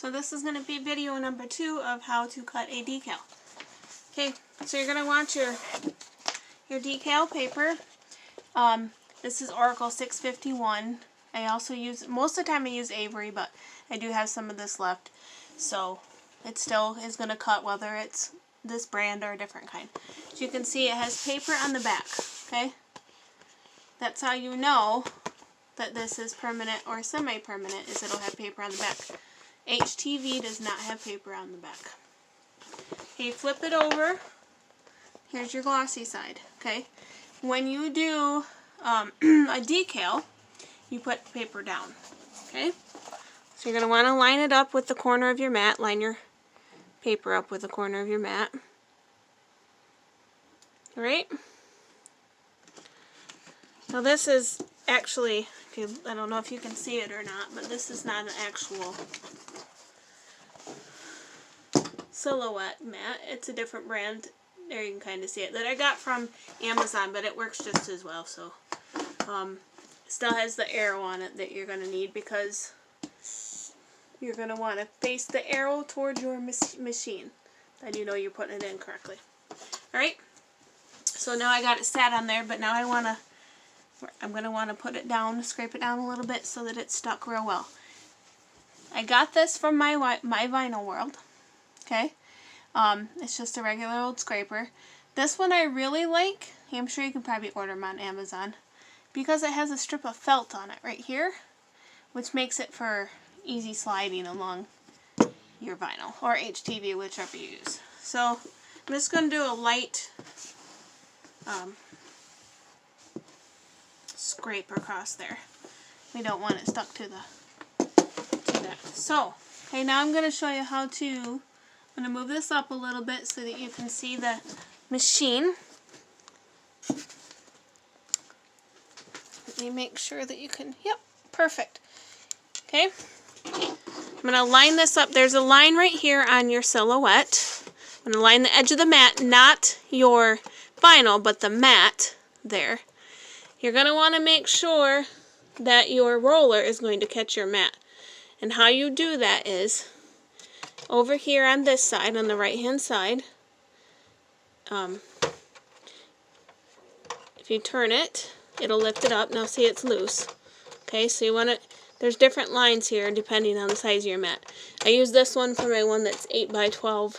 So this is going to be video number 2 of how to cut a decal. Okay, so you're going to want your decal paper. This is Oracle 651. I also use, most of the time I use Avery, but I do have some of this left. So it still is going to cut whether it's this brand or a different kind. As you can see, it has paper on the back. Okay, that's how you know that this is permanent or semi-permanent, is it'll have paper on the back. HTV does not have paper on the back. Okay, flip it over. Here's your glossy side. Okay, when you do a decal, you put paper down. Okay, so you're going to want to line it up with the corner of your mat. Line your paper up with the corner of your mat. Alright? Now this is actually, I don't know if you can see it or not, but this is not an actual silhouette mat. It's a different brand. There you can kind of see it. That I got from Amazon, but it works just as well. So, still has the arrow on it that you're going to need because you're going to want to face the arrow towards your machine. Then you know you're putting it in correctly. Alright? So now I got it sat on there, but now I'm going to want to put it down, scrape it down a little bit so that it's stuck real well. I got this from my Vinyl World. Okay? It's just a regular old scraper. This one I really like. I'm sure you can probably order them on Amazon because it has a strip of felt on it right here, which makes it for easy sliding along your vinyl or HTV, whichever you use. So I'm just going to do a light scrape across there. We don't want it stuck to that. So, okay, now I'm going to show you how to. I'm going to move this up a little bit so that you can see the machine. Let me make sure that you can, yep, perfect. Okay, I'm going to line this up. There's a line right here on your silhouette. I'm going to line the edge of the mat, not your vinyl, but the mat there. You're going to want to make sure that your roller is going to catch your mat. And how you do that is over here on this side, on the right hand side, if you turn it, it'll lift it up. Now see, it's loose. Okay, so you want to, there's different lines here depending on the size of your mat. I use this one for my one that's 8 by 12.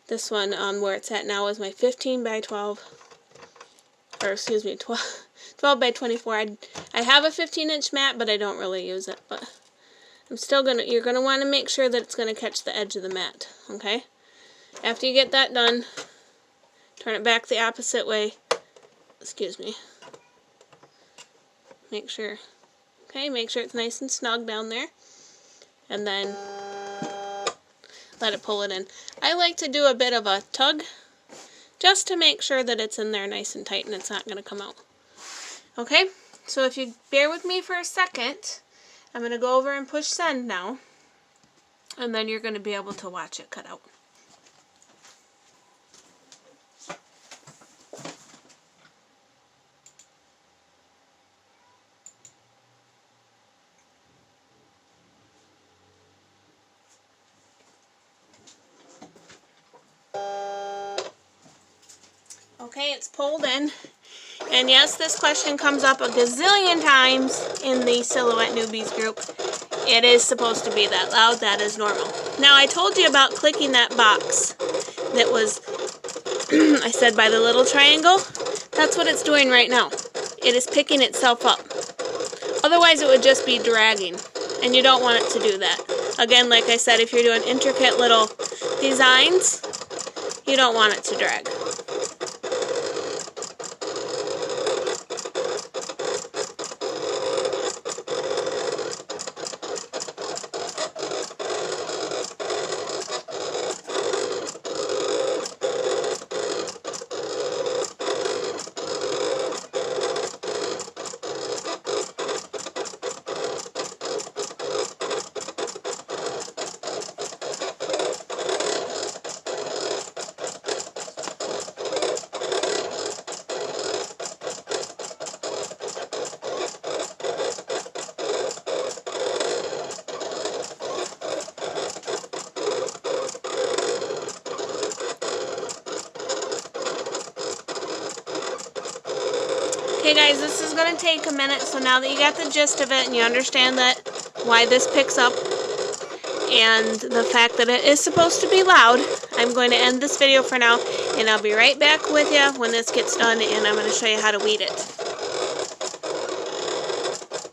This one, where it's at now, is my 15 by 12, or excuse me, 12 by 24. I have a 15-inch mat, but I don't really use it. But I'm still gonna, you're gonna want to make sure that it's gonna catch the edge of the mat. Okay. After you get that done, turn it back the opposite way. Excuse me. Make sure. Okay, make sure it's nice and snug down there, and then let it pull it in. I like to do a bit of a tug just to make sure that it's in there nice and tight and it's not going to come out. Okay, so if you bear with me for a second, I'm going to go over and push send now, and then you're going to be able to watch it cut out. Okay, it's pulled in. And yes, this question comes up a gazillion times in the Silhouette Newbies group. It is supposed to be that loud. That is normal. Now, I told you about clicking that box that was, I said, by the little triangle. That's what it's doing right now. It is picking itself up. Otherwise, it would just be dragging. And you don't want it to do that. Again, like I said, if you're doing intricate little designs, you don't want it to drag. Okay guys, this is going to take a minute, so now that you got the gist of it and you understand that why this picks up and the fact that it is supposed to be loud, I'm going to end this video for now, and I'll be right back with you when this gets done, and I'm going to show you how to weed it.